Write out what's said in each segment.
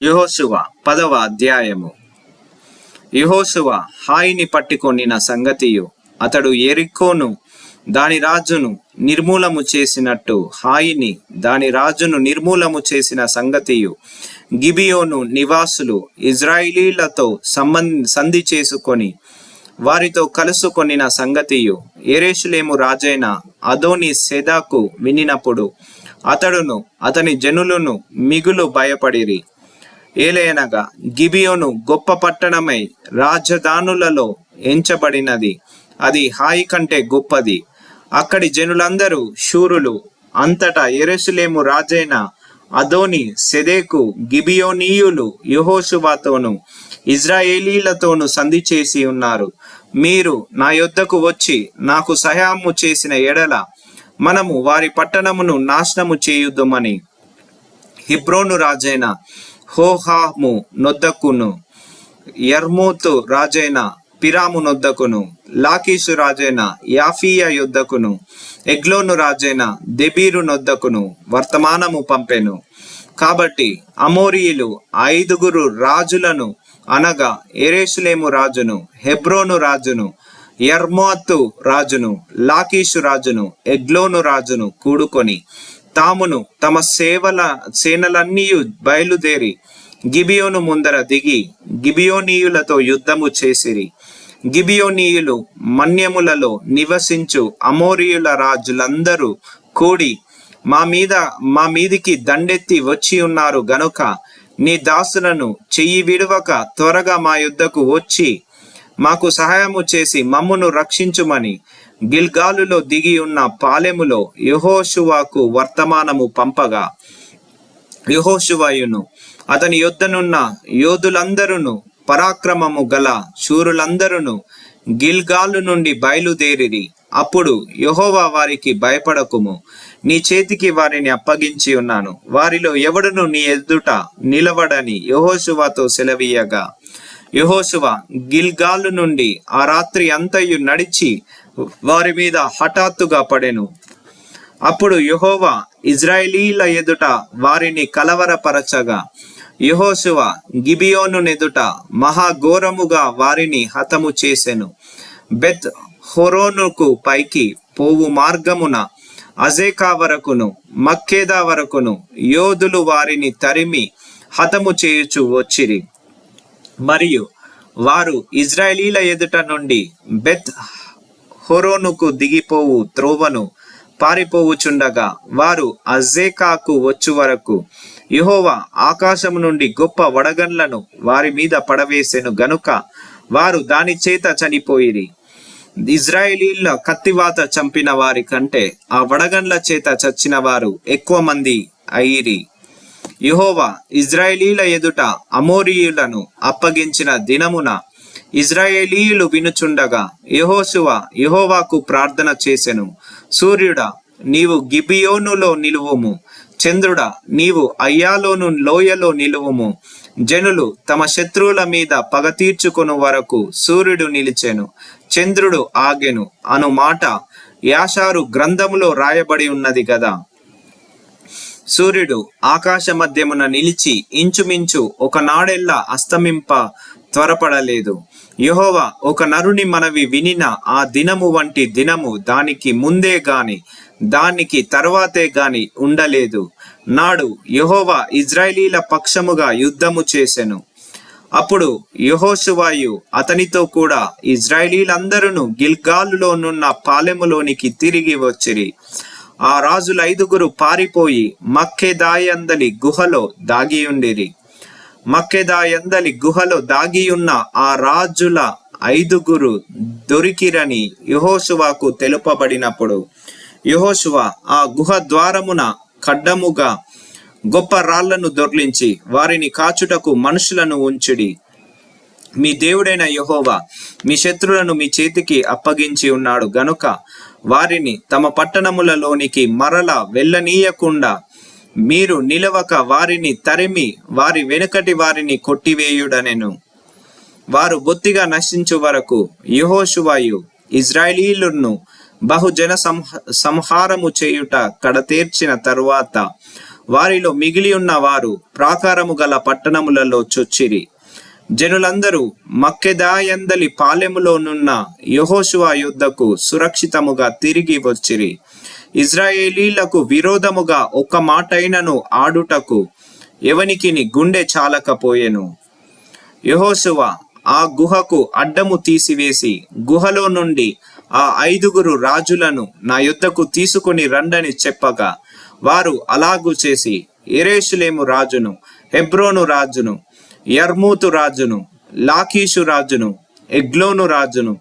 యెహోషువ 10వ అధ్యాయము. యెహోషువ హాయిని పట్టుకొనిన సంగతియు, అతడు యెరికోను దాని రాజును నిర్మూలము చేసినట్టు హాయిని దాని రాజును నిర్మూలము చేసిన సంగతియు, గిబియోను నివాసులు ఇజ్రాయిలీలతో సంధి చేసుకొని వారితో కలుసుకొనిన సంగతియు యెరూషలేము రాజైన అదోని సెదాకు వినినప్పుడు అతడును అతని జనులను మిగులు భయపడిరి. ఏలయనగా గిబియోను గొప్ప పట్టణమై రాజధానులలో ఎంచబడినది, అది హాయి కంటే గొప్పది. అక్కడి జనులందరూ శూరులు. అంతటా యెరూషలేము రాజైన అదోని సెదెకు గిబియోనీయులు యెహోషువతోను ఇజ్రాయేలీలతోను సంధి చేసి ఉన్నారు. మీరు నా యొద్దకు వచ్చి నాకు సహాయము చేసిన ఎడల మనము వారి పట్టణమును నాశనము చేయుదుమని హెబ్రోను రాజైన హోహాము నొద్దకును, యర్మూతు రాజైన పిరాము నొద్దకును, లాకీషు రాజైన యాఫీయ యొద్దకును, ఎగ్లోను రాజైన దెబీరు నొద్దకును వర్తమానము పంపెను. కాబట్టి అమోరీయులు 5 రాజులను, అనగా యెరూషలేము రాజును, హెబ్రోను రాజును, యర్మూతు రాజును, లాకీషు రాజును, ఎగ్లోను రాజును కూడుకొని తామును తమ సేనలన్నీ బయలుదేరి గిబియోను ముందర దిగి గిబియోనీయులతో యుద్ధము చేసిరి. గిబియోనీయులు మన్యములలో నివసించు అమోరీయుల రాజులందరూ కూడి మా మీదికి దండెత్తి వచ్చి ఉన్నారు గనుక నీ దాసులను చెయ్యి విడవక త్వరగా మా యుద్ధకు వచ్చి మాకు సహాయము చేసి మమ్మును రక్షించుమని గిల్గాలులో దిగి ఉన్న పాలెములో యెహోషువకు వర్తమానము పంపగా, యెహోషువయును అతని యొద్దనున్న యోధులందరూ పరాక్రమము గల శూరులందరూ గిల్గాలు నుండి బయలుదేరిరి. అప్పుడు యెహోవా వారికి భయపడకుము, నీ చేతికి వారిని అప్పగించి ఉన్నాను, వారిలో ఎవడును నీ ఎదుట నిలవడని యెహోషువతో సెలవీయగా, యెహోషువ గిల్గాలు నుండి ఆ రాత్రి అంతయు నడిచి వారి మీద హఠాత్తుగా పడెను. అప్పుడు యెహోవా ఇజ్రాయేలీల ఎదుట వారిని కలవరపరచగా, యెహోషువ గిబియోను ఎదుట మహాఘోరముగా వారిని హతము చేసెను. బెత్ హోరోనుకు పైకి పోవు మార్గమున అజేకా వరకును మక్కేదా వరకును యోధులు వారిని తరిమి హతము చేయుచు వచ్చిరి. మరియు వారు ఇజ్రాయేలీల ఎదుట నుండి బెత్ హోరోనుకు దిగిపోవు త్రోవను పారిపోవుచుండగా వారు అజేకాకు వచ్చు వరకు యెహోవా ఆకాశము నుండి గొప్ప వడగండ్లను వారి మీద పడవేసెను గనుక వారు దాని చేత చనిపోయిరి. ఇజ్రాయేలీల కత్తివాత చంపిన వారి కంటే ఆ వడగండ్ల చేత చచ్చిన వారు ఎక్కువ మంది అయిరి. యెహోవా ఇజ్రాయేలీల ఎదుట అమోరీయులను అప్పగించిన దినమున ఇజ్రాయేలీయులు వినుచుండగా యెహోషువ యెహోవాకు ప్రార్థన చేసెను. సూర్యుడా, నీవు గిబియోనులో నిలువుము, చంద్రుడా, నీవు అయ్యాలోను లోయలో నిలువుము. జనులు తమ శత్రువుల మీద పగ తీర్చుకొను వరకు సూర్యుడు నిలిచెను, చంద్రుడు ఆగెను అను మాట యాషారు గ్రంథములో రాయబడి ఉన్నది కదా. సూర్యుడు ఆకాశ మధ్యమున నిలిచి ఇంచుమించు ఒకనాడెల్లా అస్తమింప త్వరపడలేదు. యెహోవా ఒక నరుని మనవి వినిన ఆ దినము వంటి దినము దానికి ముందే గాని దానికి తర్వాతే గాని ఉండలేదు. నాడు యెహోవా ఇజ్రాయేలీల పక్షముగా యుద్ధము చేసెను. అప్పుడు యెహోషువయు అతనితో కూడా ఇజ్రాయేలీలందరూ గిల్గాలులోనున్న పాలెములోనికి తిరిగి వచ్చిరి. ఆ రాజుల 5 పారిపోయి మక్కేదాయందలి గుహలో దాగియుండిరి. మక్కేదాయందలి గుహలో దాగియున్న ఆ రాజుల 5 దొరికిరని యెహోషువకు తెలుపబడినప్పుడు యెహోషువ ఆ గుహ ద్వారమున ఖడ్డముగా గొప్ప రాళ్లను దొర్లించి వారిని కాచుటకు మనుషులను ఉంచిడి. మీ దేవుడైన యెహోవా మీ శత్రువులను మీ చేతికి అప్పగించి ఉన్నాడు గనుక వారిని తమ పట్టణములలోనికి మరల వెళ్ళనీయకుండా మీరు నిలవక వారిని తరిమి వారి వెనుకటి వారిని కొట్టివేయుడనెను. వారు బొత్తిగా నశించు వరకు యెహోషువయు ఇజ్రాయేలీయులను బహుజన సంహారము చేయుట కడతేర్చిన తరువాత వారిలో మిగిలి ఉన్న వారు ప్రాకారము గల పట్టణములలో చొచ్చిరి. జనులందరూ మక్కెదాయందలి పాలెములోనున్న యెహోషువ యుద్ధకు సురక్షితముగా తిరిగి వచ్చిరి. ఇజ్రాయేలీలకు విరోధముగా ఒక్క మాటైనను ఆడుటకు ఎవనికిని గుండె చాలకపోయెను. యెహోషువ ఆ గుహకు అడ్డము తీసివేసి గుహలో నుండి ఆ 5 రాజులను నా యుద్ధకు తీసుకుని రండని చెప్పగా వారు అలాగు చేసి యెరూషలేము రాజును, హెబ్రోను రాజును, యర్మూతు రాజును, లాకీషు రాజును, ఎగ్లోను రాజును,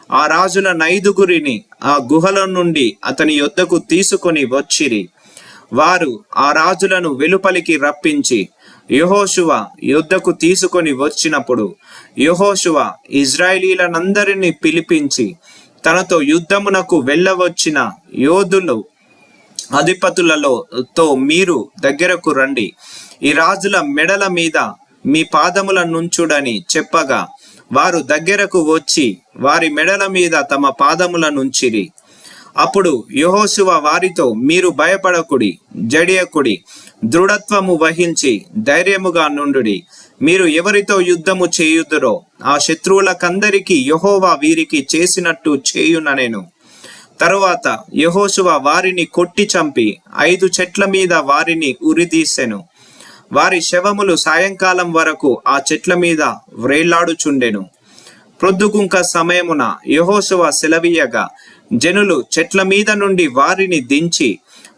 ఆ రాజుల 5 ఆ గుహల నుండి అతని యొద్దకు తీసుకొని వచ్చిరి. వారు ఆ రాజులను వెలుపలికి రప్పించి యెహోషువ యుద్ధకు తీసుకొని వచ్చినప్పుడు యెహోషువ ఇజ్రాయేలీలందరినీ పిలిపించి తనతో యుద్ధమునకు వెళ్ళవచ్చిన యోధులు అధిపతులతో మీరు దగ్గరకు రండి, ఈ రాజుల మెడల మీద మీ పాదముల నుంచుడని చెప్పగా వారు దగ్గరకు వచ్చి వారి మెడల మీద తమ పాదముల నుంచిరి. అప్పుడు యెహోషువ వారితో, మీరు భయపడకుడి, జడియకుడి, దృఢత్వము వహించి ధైర్యముగా నుండుడి. మీరు ఎవరితో యుద్ధము చేయుదురో ఆ శత్రువులకందరికీ యెహోవా వీరికి చేసినట్టు చేయుననెను. తరువాత యెహోషువ వారిని కొట్టి చంపి 5 చెట్ల మీద వారిని ఉరిదీసెను. వారి శవములు సాయంకాలం వరకు ఆ చెట్ల మీద వ్రేలాడుచుండెను. ప్రొద్దుగుంక సమయమున యెహోషువ సెలవీయగా జనులు చెట్ల మీద నుండి వారిని దించి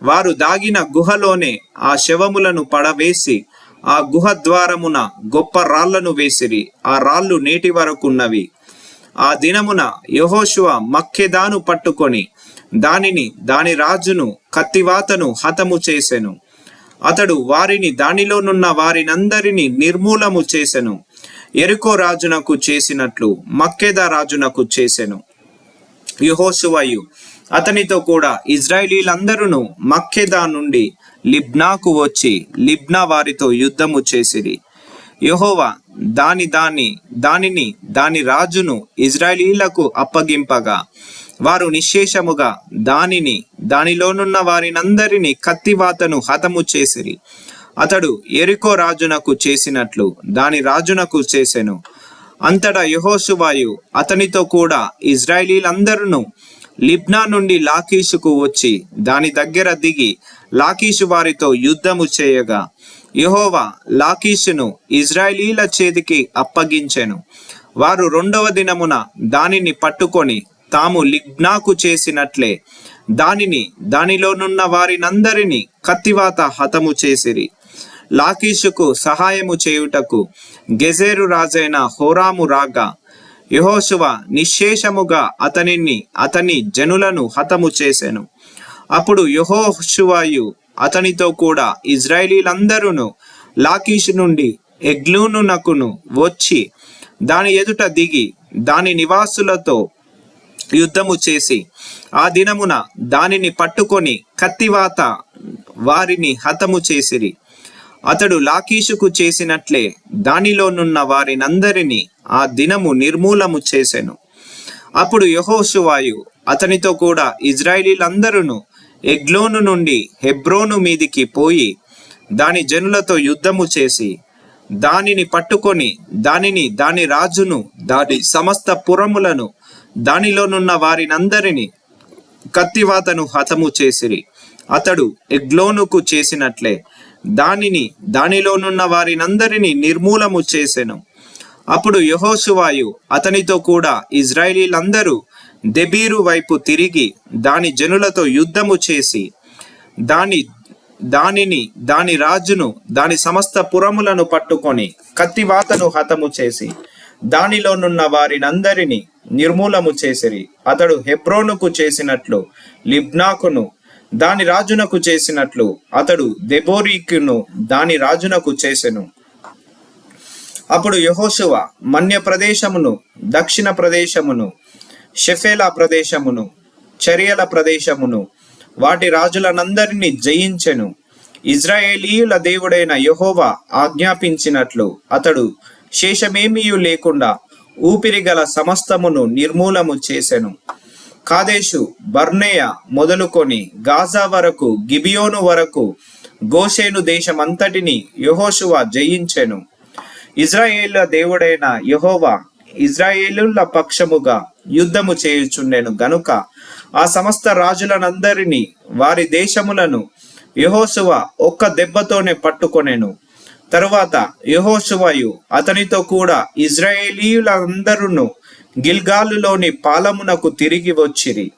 వారు దాగిన గుహలోనే ఆ శవములను పడవేసి ఆ గుహ ద్వారమున గొప్ప రాళ్లను వేసిరి. ఆ రాళ్ళు నేటి వరకున్నవి. ఆ దినమున యెహోషువ మక్కెదాను పట్టుకొని దానిని, దాని రాజును, కత్తివాతను హతము చేసెను. అతడు వారిని, దానిలోనున్న వారినందరినీ నిర్మూలము చేసెను. యెరికో రాజునకు చేసినట్లు మక్కెదా రాజునకు చేసెను. యెహోషువయు అతనితో కూడా ఇజ్రాయేలీలందరూ మక్కెదా నుండి లిబ్నాకు వచ్చి లిబ్నా వారితో యుద్ధము చేసిరి. యెహోవా దానిని దాని రాజును ఇజ్రాయేలీలకు అప్పగింపగా వారు నిశ్శేషముగా దానిని, దానిలోనున్న వారినందరినీ కత్తివాతను హతము చేసిరి. అతడు యెరికో రాజునకు చేసినట్లు దాని రాజునకు చేసెను. అంతటా యెహోషువయు అతనితో కూడా ఇజ్రాయేలీలందరూ లిబ్నా నుండి లాకీషుకు వచ్చి దాని దగ్గర దిగి లాకీషు వారితో యుద్ధము చేయగా యెహోవా లాకీషును ఇజ్రాయేలీల చేతికి అప్పగించెను. వారు 2వ దినమున దానిని పట్టుకొని తాము లిబ్నాకు చేసినట్లే దానిని, దానిలోనున్న వారినందరినీ కత్తివాత హతము చేసిరి. లాకీషుకు సహాయము చేయుటకు గెజెరు రాజైన హోరాము రాగా యెహోషువ నిశ్శేషముగా అతని జనులను హతము చేసెను. అప్పుడు యెహోషువయు అతనితో కూడా ఇజ్రాయేలీలందరూ లాకీషు నుండి ఎగ్లోనునకును వచ్చి దాని ఎదుట దిగి దాని నివాసులతో యుద్ధము చేసి ఆ దినమున దానిని పట్టుకొని కత్తివాత వారిని హతము చేసిరి. అతడు లాకీషుకు చేసినట్లే దానిలోనున్న వారినందరినీ ఆ దినము నిర్మూలము చేసెను. అప్పుడు యెహోషువయు అతనితో కూడా ఇజ్రాయేలీలందరూ ఎగ్లోను నుండి హెబ్రోను మీదికి పోయి దాని జనులతో యుద్ధము చేసి దానిని పట్టుకొని దానిని, దాని రాజును, దాని సమస్త పురములను, దానిలోనున్న వారినందరినీ కత్తివాతను హతము చేసిరి. అతడు ఎగ్లోనుకు చేసినట్లే దానిని, దానిలోనున్న వారినందరినీ నిర్మూలము చేసెను. అప్పుడు యెహోషువయు అతనితో కూడా ఇజ్రాయేలీలందరూ దెబీరు వైపు తిరిగి దాని జనులతో యుద్ధము చేసి దానిని, దాని రాజును, దాని సమస్త పురములను పట్టుకొని కత్తివాతను హతము చేసి దానిలోనున్న వారినందరినీ నిర్మూలము చేసిరి. అతడు హెబ్రోనుకు చేసినట్లు లిబ్నాకును, దాని రాజునకు చేసినట్లు అతడు దెబోరీకును, దాని రాజునకు చేసెను. అప్పుడు యెహోషువ మన్య ప్రదేశమును, దక్షిణ ప్రదేశమును, షెఫేలా ప్రదేశమును, చరియల ప్రదేశమును, వాటి రాజులనందరినీ జయించెను. ఇజ్రాయేలీయుల దేవుడైన యెహోవా ఆజ్ఞాపించినట్లు అతడు శేషమేమీయు లేకుండా ఊపిరిగల సమస్తమును నిర్మూలము చేసెను. కాదేషు బర్నేయ మొదలుకొని గాజా వరకు, గిబియోను వరకు గోషేను దేశమంతటిని యెహోషువ జయించెను. ఇజ్రాయేళ్ల దేవుడైన యెహోవా ఇజ్రాయేలుల పక్షముగా యుద్ధము చేయుచుండెను గనుక ఆ సమస్త రాజులనందరినీ వారి దేశములను యెహోషువ ఒక్క దెబ్బతోనే పట్టుకొనెను. తరువాత యెహోషువయు అతనితో కూడా ఇజ్రాయేలీయులందరూ గిల్గాలులోని పాలమునకు తిరిగి వచ్చిరి.